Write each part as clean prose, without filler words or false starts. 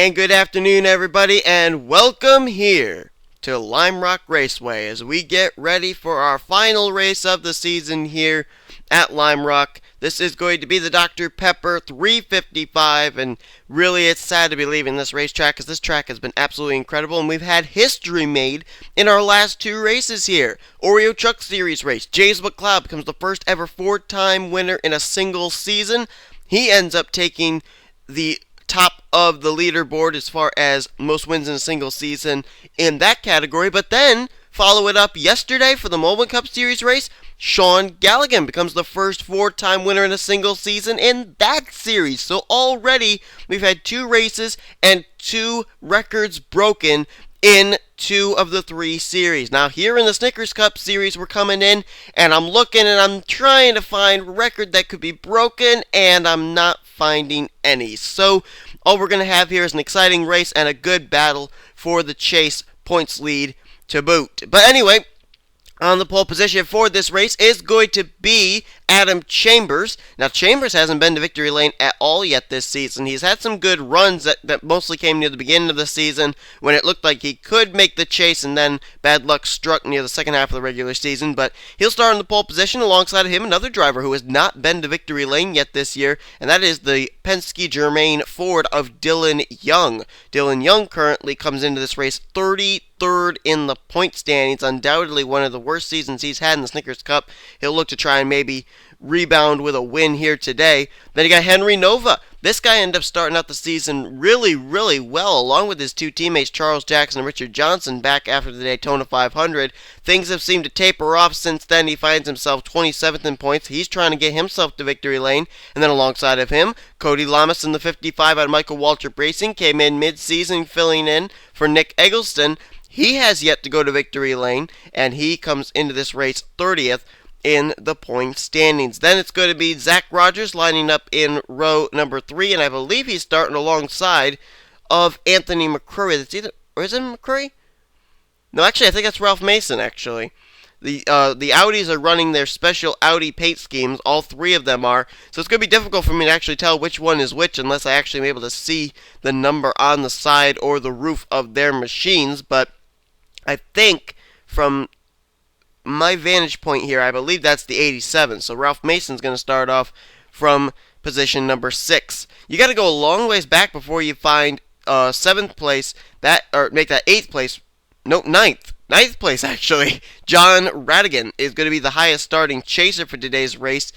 And good afternoon, everybody, and welcome here to Lime Rock Raceway as we get ready for our final race of the season here at Lime Rock. This is going to be the Dr. Pepper 355, and really it's sad to be leaving this racetrack because this track has been absolutely incredible, and we've had history made in our last two races here. Oreo Truck Series race, James McLeod becomes the first ever four-time winner in a single season. He ends up taking the top of the leaderboard as far as most wins in a single season in that category, but then follow it up yesterday for the Mobile Cup Series race. Sean Galligan becomes the first four-time winner in a single season in that series. So already we've had two races and two records broken in two of the three series. Now here in the SNICKERS-CUP series we're coming in and I'm looking and I'm trying to find a record that could be broken and I'm not finding any. So all we're going to have here is an exciting race and a good battle for the chase points lead to boot. But anyway, on the pole position for this race is going to be Adam Chambers. Now, Chambers hasn't been to victory lane at all yet this season. He's had some good runs that mostly came near the beginning of the season when it looked like he could make the chase, and then bad luck struck near the second half of the regular season. But he'll start on the pole position alongside of him, another driver who has not been to victory lane yet this year, and that is the Penske Germain Ford of Dylan Young. Dylan Young currently comes into this race 33rd in the point standings, undoubtedly one of the worst seasons he's had in the SNICKERS-CUP. He'll look to try and maybe rebound with a win here today. Then you got Henry Nova. This guy ended up starting out the season really well, along with his two teammates Charles Jackson and Richard Johnson back after the Daytona 500. Things have seemed to taper off since then. He finds himself 27th in points. He's trying to get himself to victory lane. And then alongside of him, Cody Lamas in the 55 out of Michael Waltrip Racing came in mid-season filling in for Nick Eggleston. He has yet to go to victory lane, and he comes into this race 30th in the point standings. Then it's going to be Zach Rogers lining up in row number 3, and I believe he's starting alongside of Anthony McCrory. Or is it McCrory? No, actually, I think that's Ralph Mason, actually. The Audis are running their special Audi paint schemes. All three of them are. So it's going to be difficult for me to actually tell which one is which unless I actually am able to see the number on the side or the roof of their machines. But I think from my vantage point here, I believe that's the 87. So Ralph Mason's going to start off from position number 6. You got to go a long ways back before you find 7th place, or make that 8th place. No, 9th. 9th place, actually. John Radigan is going to be the highest starting chaser for today's race.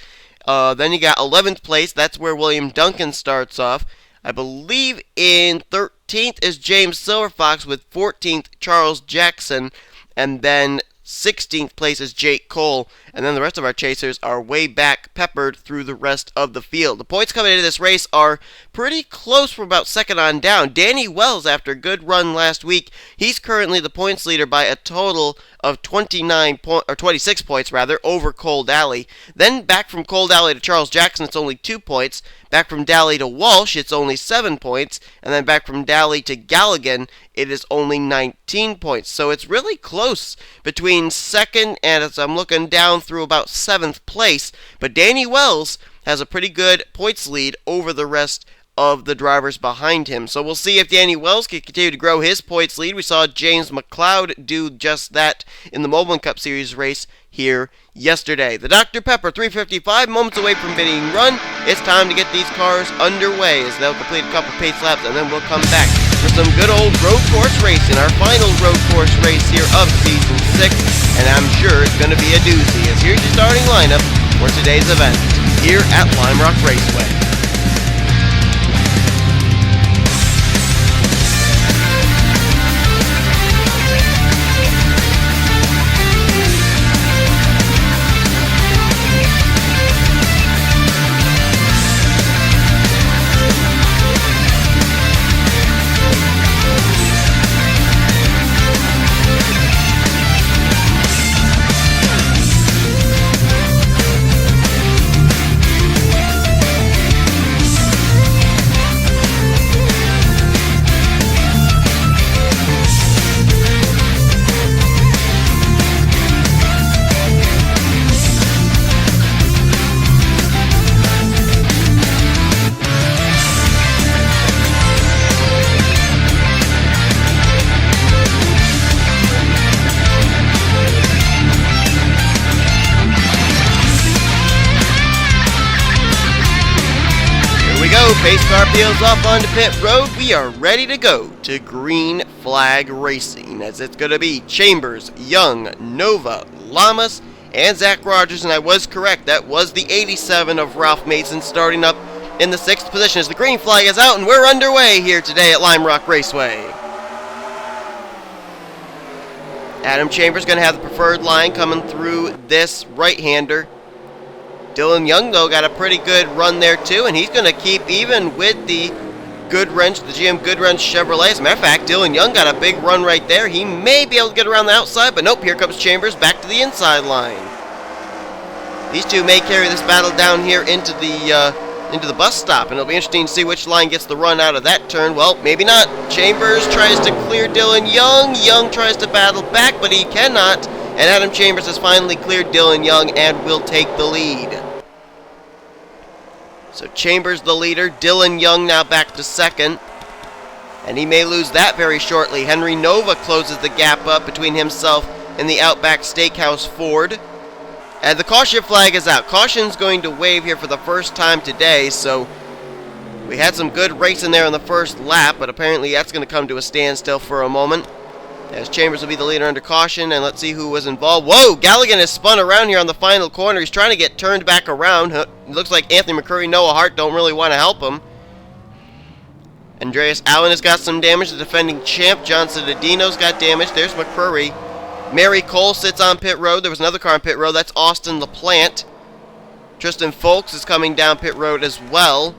Then you got 11th place. That's where William Duncan starts off. I believe in 13th is James Silverfox with 14th Charles Jackson. And then 16th place is Jake Cole, and then the rest of our chasers are way back, peppered through the rest of the field. The points coming into this race are pretty close from about second on down. Danny Wells, after a good run last week, he's currently the points leader by a total of 26 points over Cole Daly. Then back from Cole Daly to Charles Jackson, it's only 2 points. Back from Daly to Walsh, it's only 7 points. And then back from Daly to Galligan, it is only 19 points. So it's really close between second and, as I'm looking down, through about 7th place. But Danny Wells has a pretty good points lead over the rest of the drivers behind him. So we'll see if Danny Wells can continue to grow his points lead. We saw James McLeod do just that in the Mobile Cup Series race here yesterday. The Dr. Pepper 355, moments away from being run. It's time to get these cars underway as they'll complete a couple pace laps, and then we'll come back for some good old road course racing, our final road course race here of Season 6, and I'm sure it's going to be a doozy, as here's your starting lineup for today's event here at Lime Rock Raceway. pace car peels off onto pit road. We are ready to go to green flag racing, as it's going to be Chambers, Young, Nova, Lamas, and Zach Rogers. And I was correct, that was the 87 of Ralph Mason starting up in the 6th position as the green flag is out, and we're underway here today at Lime Rock Raceway. Adam Chambers going to have the preferred line coming through this right-hander. Dylan Young, though, got a pretty good run there, too, and he's going to keep even with the Goodwrench, the GM Goodwrench Chevrolet. As a matter of fact, Dylan Young got a big run right there. He may be able to get around the outside, but nope, here comes Chambers back to the inside line. These two may carry this battle down here into the bus stop, and it'll be interesting to see which line gets the run out of that turn. Well, maybe not. Chambers tries to clear Dylan Young. Young tries to battle back, but he cannot. And Adam Chambers has finally cleared Dylan Young and will take the lead. So Chambers the leader, Dylan Young now back to second. And he may lose that very shortly. Henry Nova closes the gap up between himself and the Outback Steakhouse Ford. And the caution flag is out. Caution's going to wave here for the first time today, so we had some good racing there in the first lap, but apparently that's going to come to a standstill for a moment. As Chambers will be the leader under caution, and let's see who was involved. Whoa, Galligan has spun around here on the final corner. He's trying to get turned back around. It looks like Anthony McCurry, Noah Hart don't really want to help him. Andreas Allen has got some damage. The defending champ, John Cittadino's got damage. There's McCurry. Mary Cole sits on pit road. There was another car on pit road. That's Austin LaPlante. Tristan Folks is coming down pit road as well.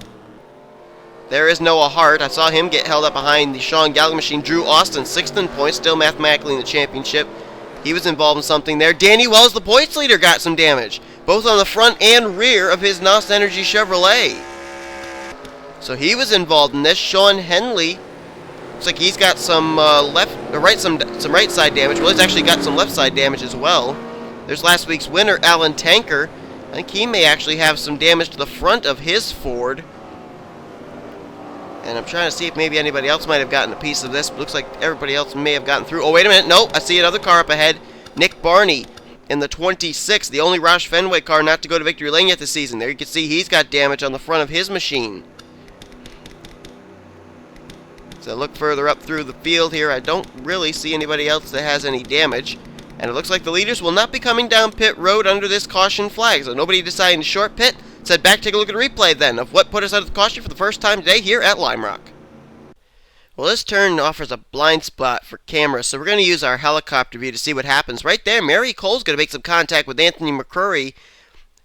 There is Noah Hart. I saw him get held up behind the Sean Gallagher machine. Drew Austin, 6th in points, still mathematically in the championship. He was involved in something there. Danny Wells, the points leader, got some damage, both on the front and rear of his NOS Energy Chevrolet. So he was involved in this. Sean Henley, looks like he's got some right side damage. Well, he's actually got some left side damage as well. There's last week's winner, Alan Tanker. I think he may actually have some damage to the front of his Ford. And I'm trying to see if maybe anybody else might have gotten a piece of this. Looks like everybody else may have gotten through. Oh, wait a minute. No, I see another car up ahead. Nick Barney in the 26, the only Roush Fenway car not to go to victory lane yet this season. There you can see he's got damage on the front of his machine. So look further up through the field here. I don't really see anybody else that has any damage. And it looks like the leaders will not be coming down pit road under this caution flag. So nobody deciding to short pit. Let's head back, take a look at a replay then of what put us out of the caution for the first time today here at Lime Rock. Well, this turn offers a blind spot for cameras, so we're going to use our helicopter view to see what happens. Right there, Mary Cole's going to make some contact with Anthony McCurry.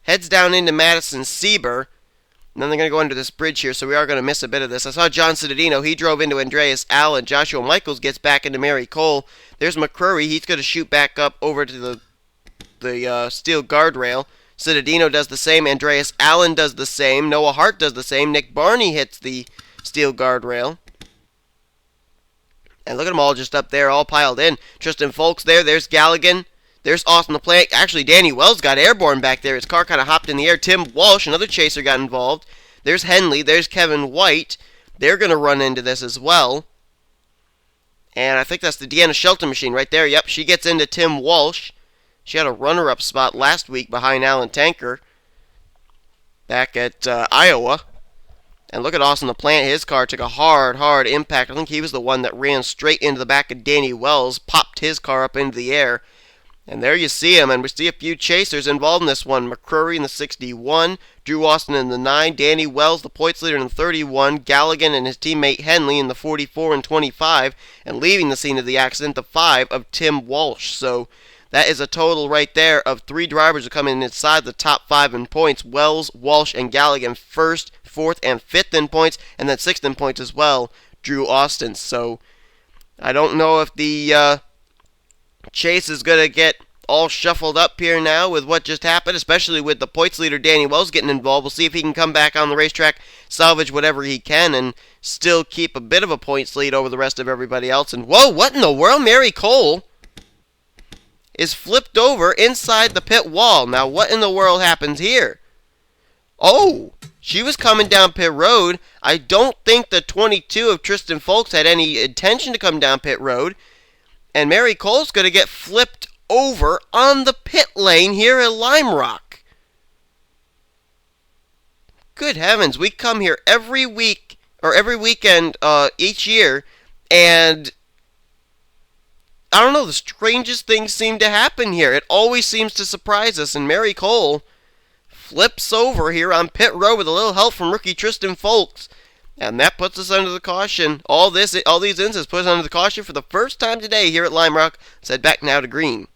Heads down into Madison Sieber. And then they're going to go under this bridge here, so we are going to miss a bit of this. I saw John Cittadino. He drove into Andreas Allen. Joshua Michaels gets back into Mary Cole. There's McCurry. He's going to shoot back up over to the steel guardrail. Cittadino does the same. Andreas Allen does the same. Noah Hart does the same. Nick Barney hits the steel guardrail. And look at them all just up there, all piled in. Tristan Folks there. There's Galligan. There's Austin LaPlante. Actually, Danny Wells got airborne back there. His car kind of hopped in the air. Tim Walsh, another chaser, got involved. There's Henley. There's Kevin White. They're going to run into this as well. And I think that's the Deanna Shelton machine right there. Yep, she gets into Tim Walsh. She had a runner-up spot last week behind Alan Tanker back at Iowa. And look at Austin LaPlante. His car took a hard impact. I think he was the one that ran straight into the back of Danny Wells, popped his car up into the air. And there you see him, and we see a few chasers involved in this one. McCurry in the 61, Drew Austin in the 9, Danny Wells, the points leader in the 31, Galligan and his teammate Henley in the 44 and 25, and leaving the scene of the accident, the 5 of Tim Walsh. So that is a total right there of 3 drivers who come in inside the top 5 in points. Wells, Walsh, and Galligan 1st, 4th, and 5th in points, and then 6th in points as well, Drew Austin. So I don't know if the chase is going to get all shuffled up here now with what just happened, especially with the points leader Danny Wells getting involved. We'll see if he can come back on the racetrack, salvage whatever he can, and still keep a bit of a points lead over the rest of everybody else. And whoa, what in the world? Mary Cole is flipped over inside the pit wall. Now, what in the world happens here? Oh, she was coming down pit road. I don't think the 22 of Tristan Folks had any intention to come down pit road. And Mary Cole's going to get flipped over on the pit lane here at Lime Rock. Good heavens, we come here every week, or every weekend each year, and I don't know, the strangest things seem to happen here. It always seems to surprise us, and Mary Cole flips over here on pit road with a little help from rookie Tristan Folks, and that puts us under the caution. All these incidents put us under the caution for the first time today here at Lime Rock. Let's head back now to green.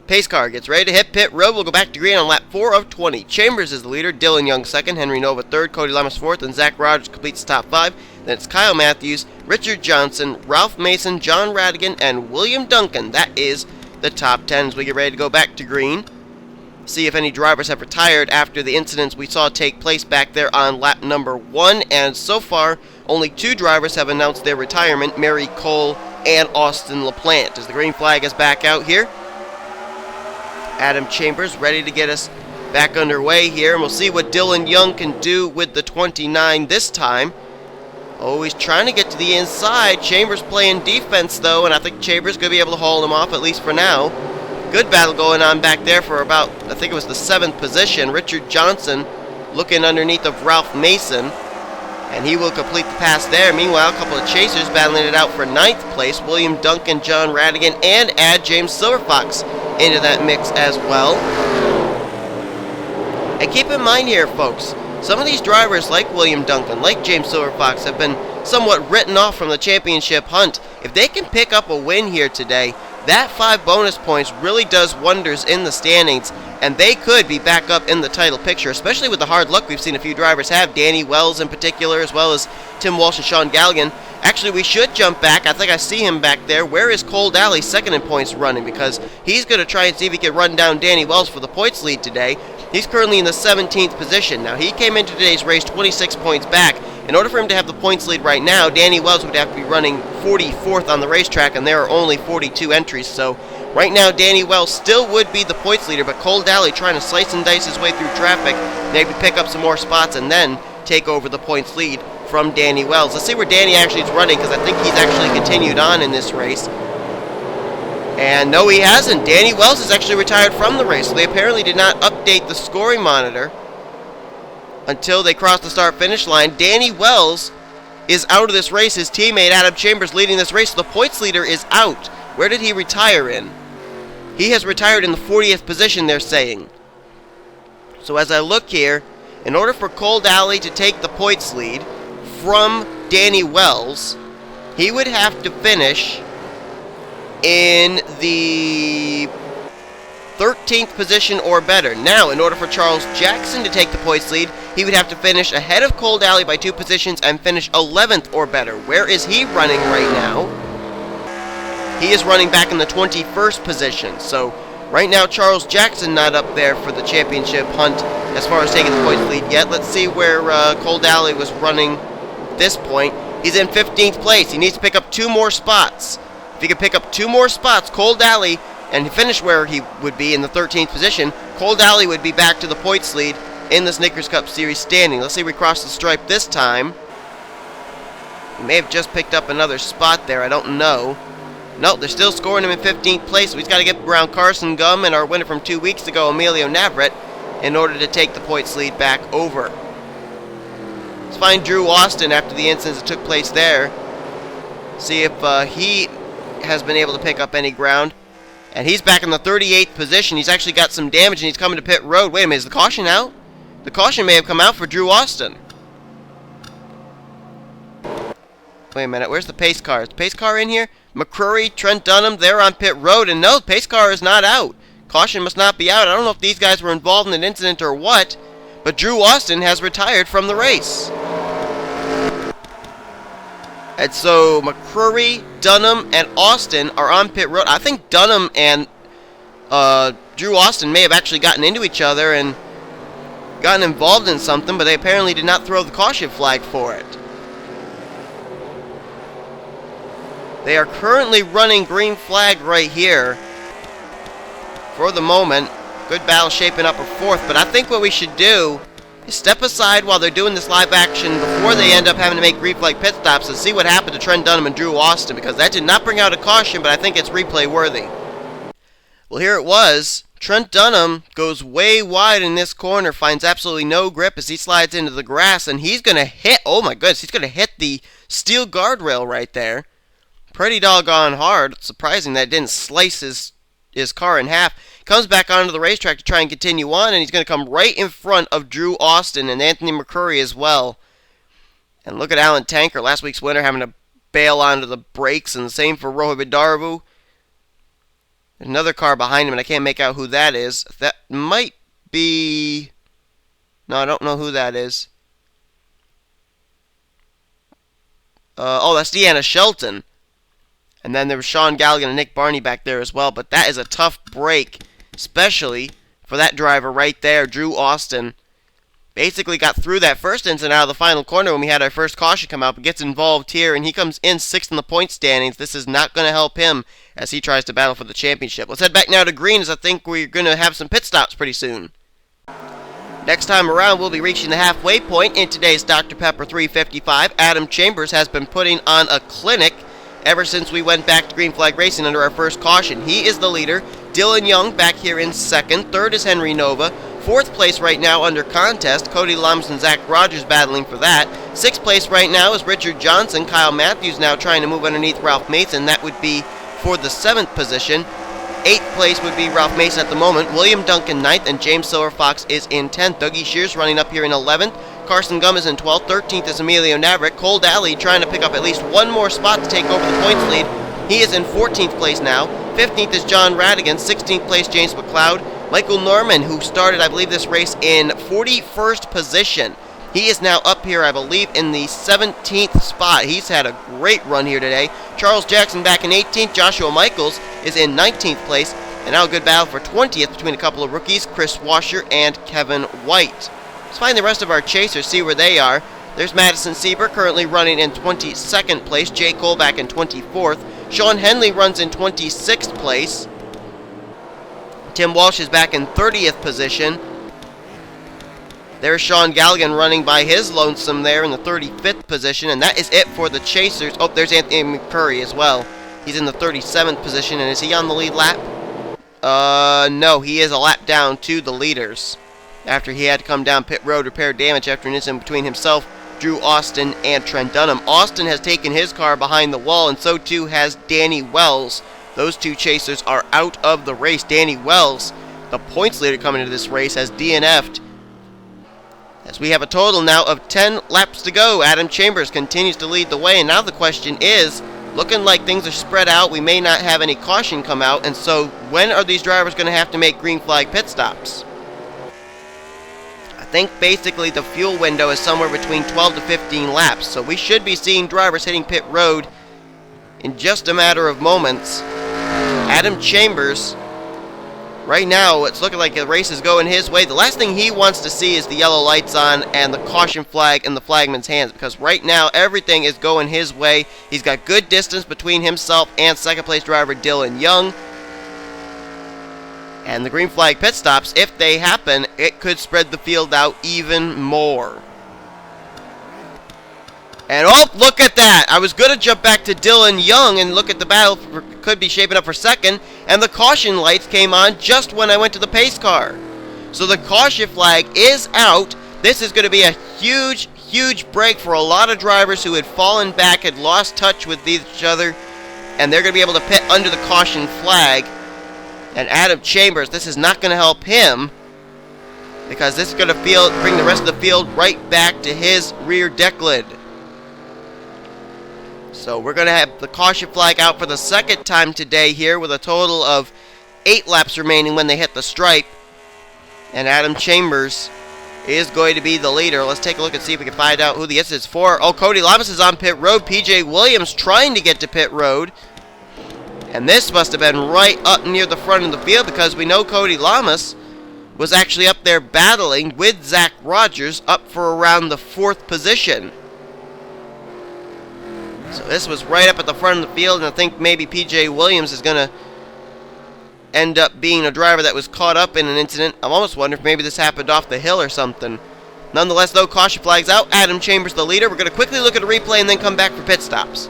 Pace car gets ready to hit pit road. We'll go back to green on lap 4 of 20. Chambers is the leader, Dylan Young second, Henry Nova third, Cody Lamas fourth, and Zach Rogers completes the top 5. Then it's Kyle Matthews, Richard Johnson, Ralph Mason, John Radigan, and William Duncan. That is the top 10 as we get ready to go back to green. See if any drivers have retired after the incidents we saw take place back there on lap number 1. And so far, only 2 drivers have announced their retirement, Mary Cole and Austin LaPlante. As the green flag is back out here, Adam Chambers ready to get us back underway here. And we'll see what Dylan Young can do with the 29 this time. Always trying to get to the inside. Chambers playing defense, though, and I think Chambers going to be able to haul him off, at least for now. Good battle going on back there for about, I think it was the 7th position. Richard Johnson looking underneath of Ralph Mason, and he will complete the pass there. Meanwhile, a couple of chasers battling it out for 9th place. William Duncan, John Radigan, and add James Silverfox into that mix as well. And keep in mind here, folks, some of these drivers like William Duncan, like James Silverfox, have been somewhat written off from the championship hunt. If they can pick up a win here today, that 5 bonus points really does wonders in the standings, and they could be back up in the title picture, especially with the hard luck we've seen a few drivers have, Danny Wells in particular, as well as Tim Walsh and Sean Galligan. Actually, we should jump back. I think I see him back there. Where is Cole Daly, second in points, running? Because he's going to try and see if he can run down Danny Wells for the points lead today. He's currently in the 17th position. Now, he came into today's race 26 points back. In order for him to have the points lead right now, Danny Wells would have to be running 44th on the racetrack, and there are only 42 entries. So right now, Danny Wells still would be the points leader, but Cole Daly trying to slice and dice his way through traffic, maybe pick up some more spots, and then take over the points lead from Danny Wells. Let's see where Danny actually is running, because I think he's actually continued on in this race. And no, he hasn't. Danny Wells is actually retired from the race, so they apparently did not update the scoring monitor until they crossed the start-finish line. Danny Wells is out of this race. His teammate Adam Chambers leading this race. So the points leader is out. Where did he retire in? He has retired in the 40th position, they're saying. So as I look here, in order for Cole Daly to take the points lead from Danny Wells, he would have to finish in the 13th position or better. Now, in order for Charles Jackson to take the points lead, he would have to finish ahead of Cole Daly by 2 positions and finish 11th or better. Where is he running right now? He is running back in the 21st position. So, right now, Charles Jackson not up there for the championship hunt as far as taking the points lead yet. Let's see where Cole Daly was running at this point. He's in 15th place. He needs to pick up 2 more spots. If he could pick up 2 more spots, Cole Daly, and finish where he would be in the 13th position, Cole Daly would be back to the points lead in the Snickers Cup Series standing. Let's see if we cross the stripe this time. He may have just picked up another spot there. I don't know. No, they're still scoring him in 15th place. So he's got to get around Carson Gum and our winner from 2 weeks ago, Emilio Navarrete, in order to take the points lead back over. Let's find Drew Austin after the incidents that took place there. See if he has been able to pick up any ground. And he's back in the 38th position. He's actually got some damage, and he's coming to pit road. Wait a minute, is the caution out? The caution may have come out for Drew Austin. Wait a minute, where's the pace car? Is the pace car in here? McCrory, Trent Dunham, they're on pit road. And no, the pace car is not out. Caution must not be out. I don't know if these guys were involved in an incident or what, but Drew Austin has retired from the race. And so McCrory, Dunham, and Austin are on pit road. I think Dunham and Drew Austin may have actually gotten into each other and gotten involved in something, but they apparently did not throw the caution flag for it. They are currently running green flag right here for the moment. Good battle shaping up for 4th, but I think what we should do is step aside while they're doing this live action before they end up having to make green flag pit stops and see what happened to Trent Dunham and Drew Austin, because that did not bring out a caution, but I think it's replay worthy. Well, here it was. Trent Dunham goes way wide in this corner, finds absolutely no grip as he slides into the grass, and he's going to hit, oh my goodness, he's going to hit the steel guardrail right there. Pretty doggone hard. It's surprising that it didn't slice his car in half. Comes back onto the racetrack to try and continue on, and he's going to come right in front of Drew Austin and Anthony McCurry as well. And look at Alan Tanker, last week's winner, having to bail onto the brakes, and the same for Rohit Vidarvu. Another car behind him, and I can't make out who that is. That might be... No, I don't know who that is. Oh, that's Deanna Shelton. And then there was Sean Galligan and Nick Barney back there as well. But that is a tough break, especially for that driver right there, Drew Austin. Basically got through that first incident out of the final corner when we had our first caution come out, but gets involved here, and he comes in 6th in the point standings. This is not going to help him as he tries to battle for the championship. Let's head back now to green, as I think we're going to have some pit stops pretty soon. Next time around, we'll be reaching the halfway point in today's Dr. Pepper 355. Adam Chambers has been putting on a clinic ever since we went back to green flag racing under our first caution. He is the leader. Dylan Young back here in 2nd. 3rd is Henry Nova. 4th place right now under contest. Cody Lamas and Zach Rogers battling for that. 6th place right now is Richard Johnson. Kyle Matthews now trying to move underneath Ralph Mason. That would be for the 7th position. 8th place would be Ralph Mason at the moment. William Duncan 9th, and James Silverfox is in 10th. Dougie Shears running up here in 11th. Carson Gum is in 12th. 13th is Emilio Navrick. Cole Daly trying to pick up at least one more spot to take over the points lead. He is in 14th place now. 15th is John Radigan. 16th place James McLeod. Michael Norman, who started, I believe, this race in 41st position. He is now up here, I believe, in the 17th spot. He's had a great run here today. Charles Jackson back in 18th. Joshua Michaels is in 19th place. And now a good battle for 20th between a couple of rookies, Chris Washer and Kevin White. Let's find the rest of our chasers, see where they are. There's Madison Sieber currently running in 22nd place. Jay Cole back in 24th. Sean Henley runs in 26th place. Tim Walsh is back in 30th position. There's Sean Galligan running by his lonesome there in the 35th position, and that is it for the chasers. Oh, there's Anthony McCurry as well. He's in the 37th position, and is he on the lead lap? No, he is a lap down to the leaders after he had to come down pit road, repair damage after an incident between himself, Drew Austin, and Trent Dunham. Austin has taken his car behind the wall, and so too has Danny Wells. Those two chasers are out of the race. Danny Wells, the points leader coming into this race, has DNF'd. As we have a total now of 10 laps to go, Adam Chambers continues to lead the way, and now the question is, looking like things are spread out, we may not have any caution come out, and so when are these drivers going to have to make green flag pit stops? I think basically the fuel window is somewhere between 12 to 15 laps, so we should be seeing drivers hitting pit road in just a matter of moments. Adam Chambers, right now, it's looking like the race is going his way. The last thing he wants to see is the yellow lights on and the caution flag in the flagman's hands, because right now everything is going his way. He's got good distance between himself and second place driver Dylan Young. And the green flag pit stops, if they happen, it could spread the field out even more. And oh, look at that! I was going to jump back to Dylan Young and look at the battle, could be shaping up for second, and the caution lights came on just when I went to the pace car. So the caution flag is out. This is going to be a huge, huge break for a lot of drivers who had fallen back, had lost touch with each other, and they're going to be able to pit under the caution flag. And Adam Chambers, this is not going to help him, because this is going to bring the rest of the field right back to his rear deck lid. So we're going to have the caution flag out for the second time today here, with a total of 8 laps remaining when they hit the stripe. And Adam Chambers is going to be the leader. Let's take a look and see if we can find out who the S is for. Oh, Cody Lamas is on pit road. PJ Williams trying to get to pit road. And this must have been right up near the front of the field, because we know Cody Lamas was actually up there battling with Zach Rogers up for around the 4th position. So this was right up at the front of the field, and I think maybe PJ Williams is going to end up being a driver that was caught up in an incident. I'm almost wondering if maybe this happened off the hill or something. Nonetheless, though, caution flags out. Adam Chambers the leader. We're going to quickly look at a replay and then come back for pit stops.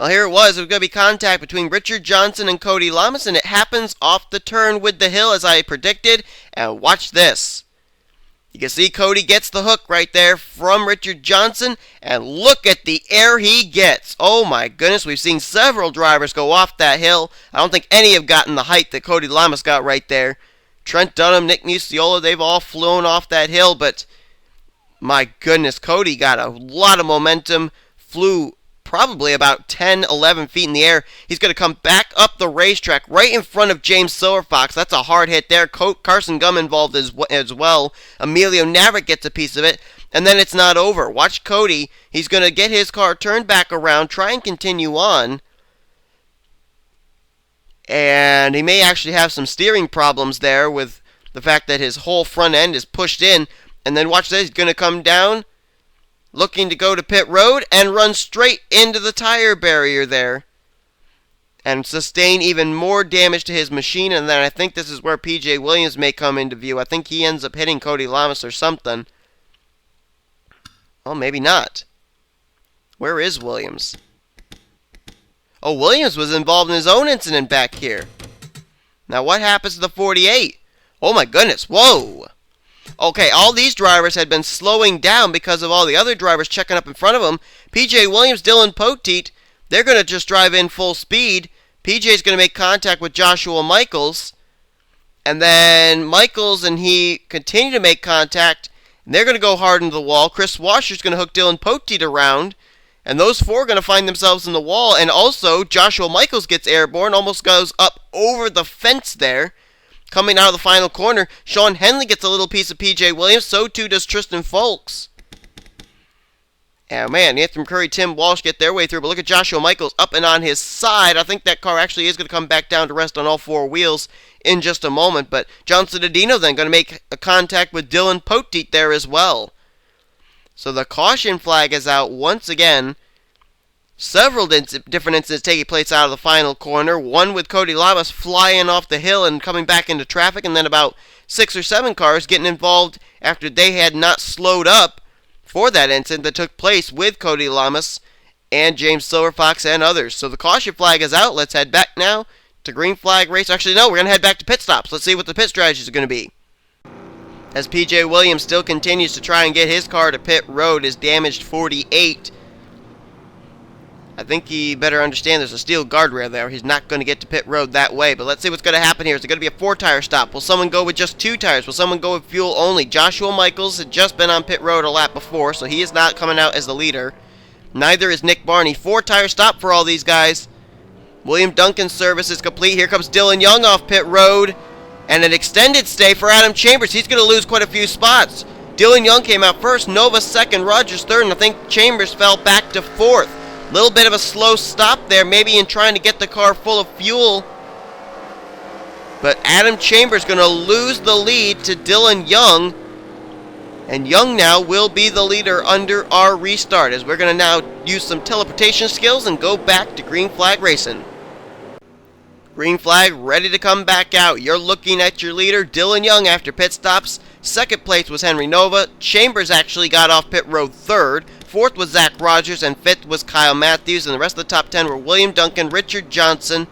Well, here it was going to be contact between Richard Johnson and Cody Lamas, and it happens off the turn with the hill as I predicted. And watch this. You can see Cody gets the hook right there from Richard Johnson, and look at the air he gets. Oh my goodness, we've seen several drivers go off that hill. I don't think any have gotten the height that Cody Lamas got right there. Trent Dunham, Nick Muciola, they've all flown off that hill, but my goodness, Cody got a lot of momentum, flew probably about 10, 11 feet in the air. He's going to come back up the racetrack right in front of James Silverfox. That's a hard hit there. Carson Gum involved as well. Emilio Navrick gets a piece of it. And then it's not over. Watch Cody. He's going to get his car turned back around, try and continue on. And he may actually have some steering problems there with the fact that his whole front end is pushed in. And then watch this. He's going to come down, looking to go to pit road and run straight into the tire barrier there and sustain even more damage to his machine. And then I think this is where P.J. Williams may come into view. I think he ends up hitting Cody Lamas or something. Oh, maybe not. Where is Williams? Oh, Williams was involved in his own incident back here. Now what happens to the 48? Oh my goodness, whoa! Okay, all these drivers had been slowing down because of all the other drivers checking up in front of them. P.J. Williams, Dylan Poteet, they're going to just drive in full speed. P.J.'s going to make contact with Joshua Michaels. And then Michaels and he continue to make contact. And they're going to go hard into the wall. Chris Washer's going to hook Dylan Poteet around. And those four are going to find themselves in the wall. And also, Joshua Michaels gets airborne, almost goes up over the fence there. Coming out of the final corner, Sean Henley gets a little piece of P.J. Williams. So too does Tristan Folks. And man, Anthony Curry, Tim Walsh get their way through. But look at Joshua Michaels up and on his side. I think that car actually is going to come back down to rest on all four wheels in just a moment. But John Cittadino then going to make a contact with Dylan Poteet there as well. So the caution flag is out once again. Several different incidents taking place out of the final corner. One with Cody Lamas flying off the hill and coming back into traffic. And then about 6 or 7 cars getting involved after they had not slowed up for that incident that took place with Cody Lamas and James Silverfox and others. So the caution flag is out. Let's head back now to green flag race. Actually, no, we're going to head back to pit stops. Let's see what the pit strategies are going to be. As P.J. Williams still continues to try and get his car to pit road, is damaged 48. I think he better understand there's a steel guardrail there. He's not going to get to pit road that way. But let's see what's going to happen here. Is it going to be a 4-tire stop? Will someone go with just 2 tires? Will someone go with fuel only? Joshua Michaels had just been on pit road a lap before, so he is not coming out as the leader. Neither is Nick Barney. 4-tire stop for all these guys. William Duncan's service is complete. Here comes Dylan Young off pit road. And an extended stay for Adam Chambers. He's going to lose quite a few spots. Dylan Young came out first, Nova second, Rogers third, and I think Chambers fell back to 4th. Little bit of a slow stop there, maybe in trying to get the car full of fuel. But Adam Chambers going to lose the lead to Dylan Young. And Young now will be the leader under our restart, as we're going to now use some teleportation skills and go back to green flag racing. Green flag ready to come back out. You're looking at your leader, Dylan Young, after pit stops. Second place was Henry Nova. Chambers actually got off pit road 3rd. 4th was Zach Rogers, and 5th was Kyle Matthews. And the rest of the top 10 were William Duncan, Richard Johnson,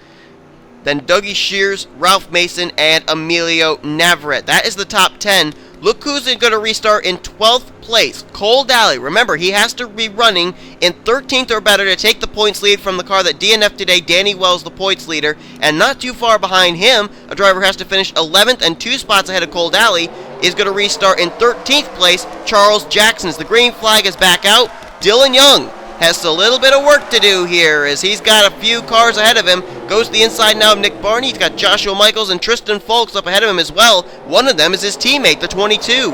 then Dougie Shears, Ralph Mason, and Emilio Navarrete. That is the top 10. Look who's going to restart in 12th place. Cole Daly. Remember, he has to be running in 13th or better to take the points lead from the car that DNF'd today. Danny Wells, the points leader. And not too far behind him, a driver has to finish 11th and 2 spots ahead of Cole Daly, is going to restart in 13th place. Charles Jackson's. The green flag is back out. Dylan Young has a little bit of work to do here, as he's got a few cars ahead of him. Goes to the inside now of Nick Barney. He's got Joshua Michaels and Tristan Folks up ahead of him as well. One of them is his teammate, the 22.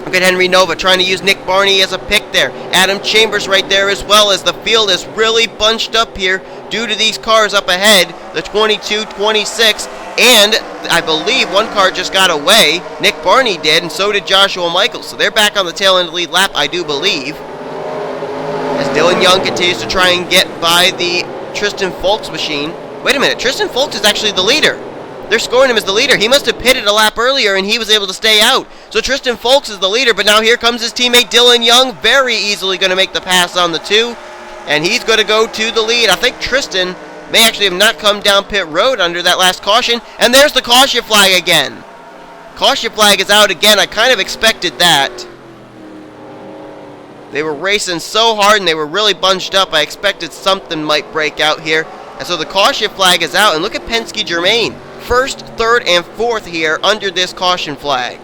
Look at Henry Nova trying to use Nick Barney as a pick there. Adam Chambers right there as well, as the field is really bunched up here due to these cars up ahead, the 22, 26, and I believe one car just got away. Nick Barney did, and so did Joshua Michaels. So they're back on the tail end of the lead lap, I do believe. As Dylan Young continues to try and get by the Tristan Folks machine. Wait a minute, Tristan Folks is actually the leader. They're scoring him as the leader. He must have pitted a lap earlier and he was able to stay out. So Tristan Folks is the leader, but now here comes his teammate Dylan Young. Very easily going to make the pass on the 2. and he's going to go to the lead. I think Tristan may actually have not come down pit road under that last caution, and there's the caution flag again. Caution flag is out again. I kind of expected that. They were racing so hard and they were really bunched up. I expected something might break out here. And so the caution flag is out. And look at Penske-Germain. First, third, and fourth here under this caution flag.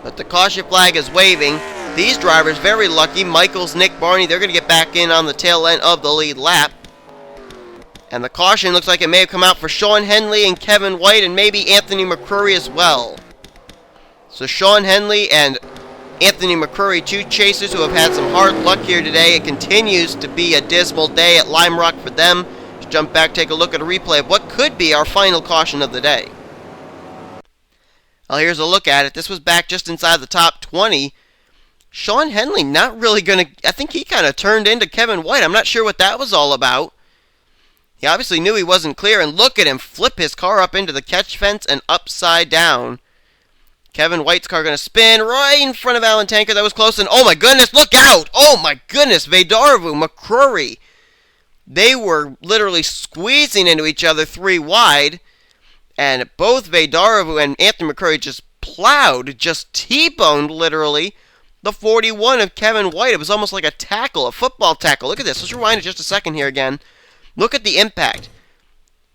But the caution flag is waving. These drivers very lucky. Michaels, Nick Barney, they're going to get back in on the tail end of the lead lap. And the caution looks like it may have come out for Sean Henley and Kevin White and maybe Anthony McCrory as well. So Sean Henley and Anthony McCrory, two chasers who have had some hard luck here today. It continues to be a dismal day at Lime Rock for them. Let's jump back, take a look at a replay of what could be our final caution of the day. Well, here's a look at it. This was back just inside the top 20. Sean Henley not really going to... I think he kind of turned into Kevin White. I'm not sure what that was all about. He obviously knew he wasn't clear, and look at him flip his car up into the catch fence and upside down. Kevin White's car going to spin right in front of Alan Tanker. That was close, and oh my goodness, look out! Oh my goodness, Veydarvu, McCrory. They were literally squeezing into each other three wide, and both Veydarvu and Anthony McCrory just plowed, just T-boned literally, the 41 of Kevin White. It was almost like a tackle, a football tackle. Look at this. Let's rewind it just a second here again. Look at the impact.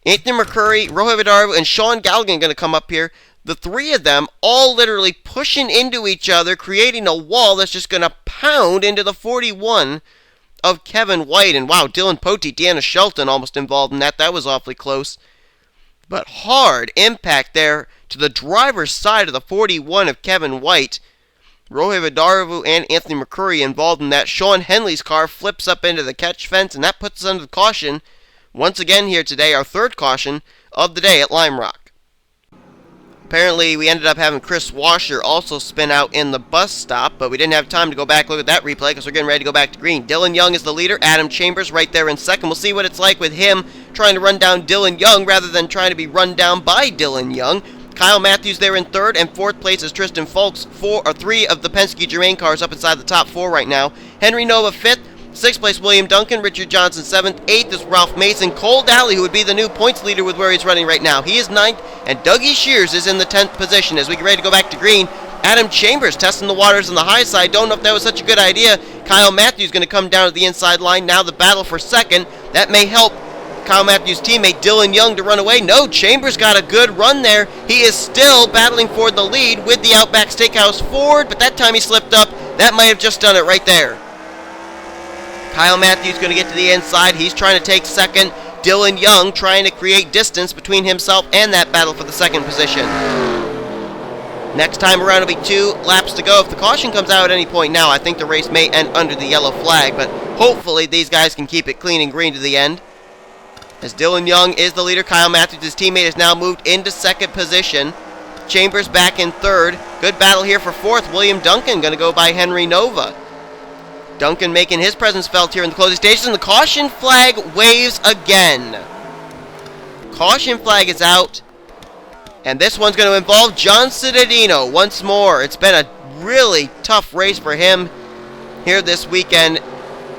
Anthony McCrory, Rohit Veydarvu, and Sean Galligan going to come up here. The three of them all literally pushing into each other, creating a wall that's just going to pound into the 41 of Kevin White. And wow, Dylan Poteet, Deanna Shelton almost involved in that. That was awfully close. But hard impact there to the driver's side of the 41 of Kevin White. Rohit Veydarvu and Anthony McCrory involved in that. Sean Henley's car flips up into the catch fence, and that puts us under the caution once again here today, our third caution of the day at Lime Rock. Apparently, we ended up having Chris Washer also spin out in the bus stop, but we didn't have time to go back and look at that replay because we're getting ready to go back to green. Dylan Young is the leader. Adam Chambers right there in second. We'll see what it's like with him trying to run down Dylan Young rather than trying to be run down by Dylan Young. Kyle Matthews there in third, and fourth place is Tristan Folks. Three of the Penske-Germain cars up inside the top four right now. Henry Nova fifth. Sixth place, William Duncan. Richard Johnson, seventh. Eighth is Ralph Mason. Cole Daly, who would be the new points leader with where he's running right now. He is ninth, and Dougie Shears is in the 10th position. As we get ready to go back to green, Adam Chambers testing the waters on the high side. Don't know if that was such a good idea. Kyle Matthews going to come down to the inside line. Now the battle for second. That may help Kyle Matthews' teammate Dylan Young to run away. No, Chambers got a good run there. He is still battling for the lead with the Outback Steakhouse Ford, but that time he slipped up. That might have just done it right there. Kyle Matthews going to get to the inside. He's trying to take second. Dylan Young trying to create distance between himself and that battle for the second position. Next time around it'll be 2 laps to go. If the caution comes out at any point now, I think the race may end under the yellow flag, but hopefully these guys can keep it clean and green to the end. As Dylan Young is the leader, Kyle Matthews, his teammate, has now moved into second position. Chambers back in third. Good battle here for fourth. William Duncan going to go by Henry Nova. Duncan making his presence felt here in the closing stages, and the caution flag waves again. Caution flag is out, and this one's going to involve John Cittadino once more. It's been a really tough race for him here this weekend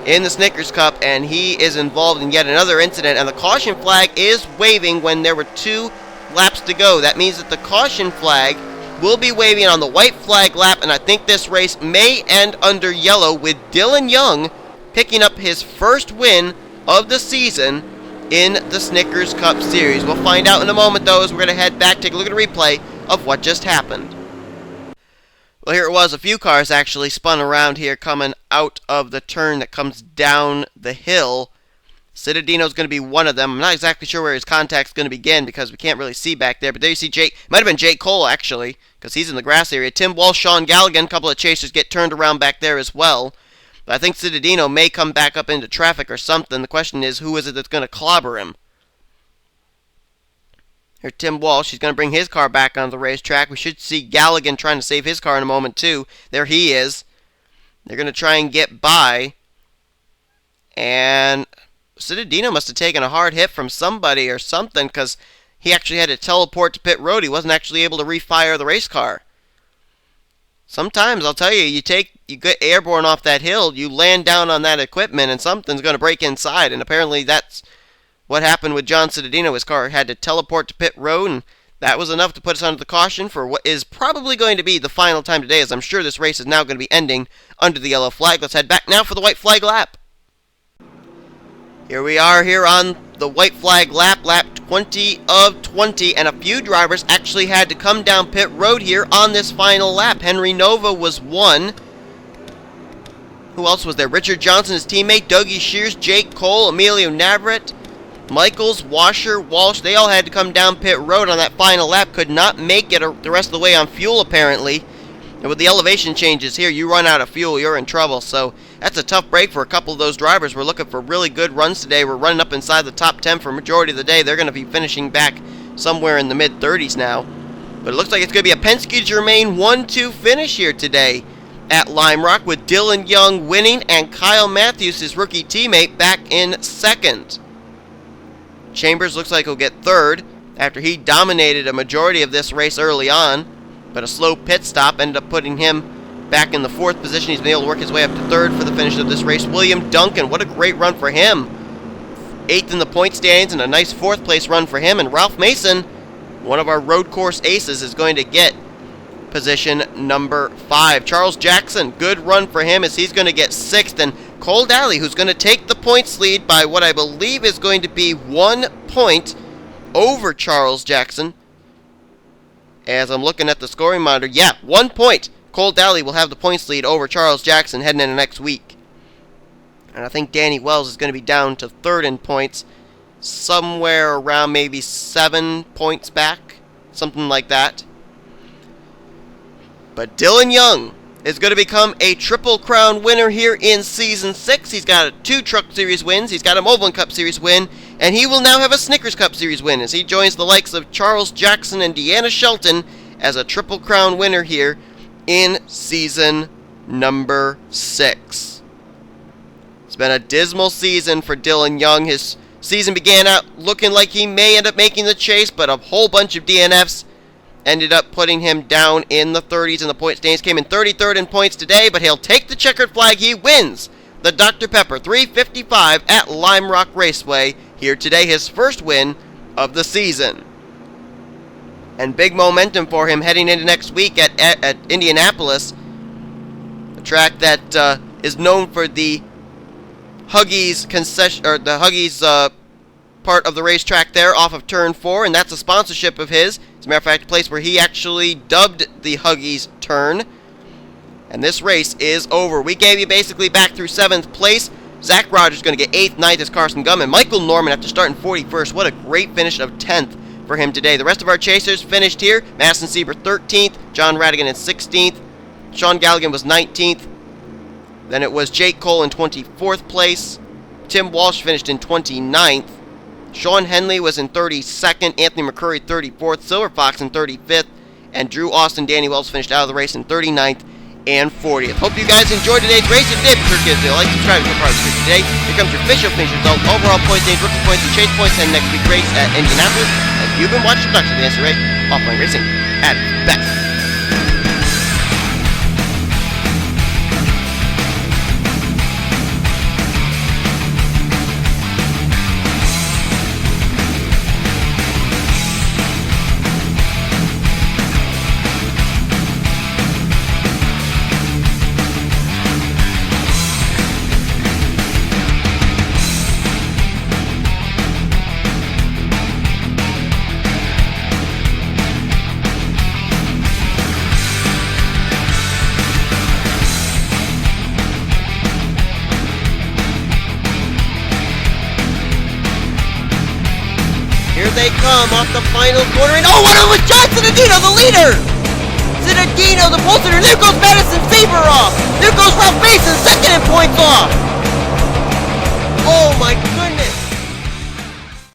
in the Snickers Cup, and he is involved in yet another incident, and the caution flag is waving when there were 2 laps to go. That means that the caution flag will be waving on the white flag lap, and I think this race may end under yellow with Dylan Young picking up his first win of the season in the Snickers Cup Series. We'll find out in a moment, though, as we're going to head back, take a look at a replay of what just happened. Well, here it was. A few cars actually spun around here coming out of the turn that comes down the hill. Cittadino's going to be one of them. I'm not exactly sure where his contact's going to begin because we can't really see back there. But there you see Jake. Might have been Jake Cole, actually, because he's in the grass area. Tim Walsh, Sean Galligan, a couple of chasers get turned around back there as well. But I think Cittadino may come back up into traffic or something. The question is, who is it that's going to clobber him? Here's Tim Walsh. He's going to bring his car back on the racetrack. We should see Galligan trying to save his car in a moment, too. There he is. They're going to try and get by. And Cittadino must have taken a hard hit from somebody or something, because he actually had to teleport to pit road. He wasn't actually able to refire the race car. Sometimes, I'll tell you, you take you get airborne off that hill, you land down on that equipment and something's going to break inside. And apparently that's what happened with John Cittadino. His car had to teleport to pit road, and that was enough to put us under the caution for what is probably going to be the final time today, as I'm sure this race is now going to be ending under the yellow flag. Let's head back now for the white flag lap. Here we are here on the white flag lap, lap 20 of 20, and a few drivers actually had to come down pit road here on this final lap. Henry Nova was one. Who else was there? Richard Johnson, his teammate, Dougie Shears, Jake Cole, Emilio Navarrete, Michaels, Washer, Walsh. They all had to come down pit road on that final lap. Could not make it the rest of the way on fuel, apparently. And with the elevation changes here, you run out of fuel, you're in trouble. So that's a tough break for a couple of those drivers. We're looking for really good runs today. We're running up inside the top 10 for a majority of the day. They're going to be finishing back somewhere in the mid-30s now. But it looks like it's going to be a Penske Germain 1-2 finish here today at Lime Rock, with Dylan Young winning and Kyle Matthews, his rookie teammate, back in second. Chambers looks like he'll get third after he dominated a majority of this race early on. But a slow pit stop ended up putting him back in the fourth position. He's been able to work his way up to third for the finish of this race. William Duncan, what a great run for him. Eighth in the point standings and a nice fourth place run for him. And Ralph Mason, one of our road course aces, is going to get position number 5. Charles Jackson, good run for him as he's going to get sixth. And Cole Daly, who's going to take the points lead by what I believe is going to be 1 point over Charles Jackson. As I'm looking at the scoring monitor, yeah, 1 point. Cole Daly will have the points lead over Charles Jackson heading into next week. And I think Danny Wells is going to be down to third in points, somewhere around maybe 7 points back, something like that. But Dylan Young is going to become a Triple Crown winner here in Season 6. He's got 2 Truck Series wins, he's got a Moblin Cup Series win, and he will now have a Snickers-Cup Series win as he joins the likes of Charles Jackson and Deanna Shelton as a Triple Crown winner here in Season number 6. It's been a dismal season for Dylan Young. His season began out looking like he may end up making the chase, but a whole bunch of DNFs ended up putting him down in the 30s in the point standings. Came in 33rd in points today, but he'll take the checkered flag. He wins the Dr. Pepper 355 at Lime Rock Raceway here today, his first win of the season. And big momentum for him heading into next week at Indianapolis, a track that is known for the Huggies concession, or the Huggies part of the racetrack there off of Turn 4, and that's a sponsorship of his. As a matter of fact, a place where he actually dubbed the Huggies turn. And this race is over. We gave you basically back through 7th place. Zach Rogers is going to get 8th, 9th as Carson Gum, and Michael Norman after starting 41st. What a great finish of 10th for him today. The rest of our chasers finished here. Madison Sieber 13th, John Radigan in 16th, Sean Galligan was 19th. Then it was Jake Cole in 24th place. Tim Walsh finished in 29th. Sean Henley was in 32nd, Anthony McCurry 34th, Silver Fox in 35th, and Drew Austin, Danny Wells finished out of the race in 39th and 40th. Hope you guys enjoyed today's race. If you did, be sure to give it a like, subscribe, and part of the today. Here comes your official finish result, overall points, rookie points, and chase points, and next week's race at Indianapolis. And you've been watching the production of the NCRA Offline Racing at its best. They come off the final corner, and oh, one of them was John Cittadino, the leader! Cittadino, the pole sitter. There goes Madison Sieber off! There goes Ralph Mason, second in points off! Oh my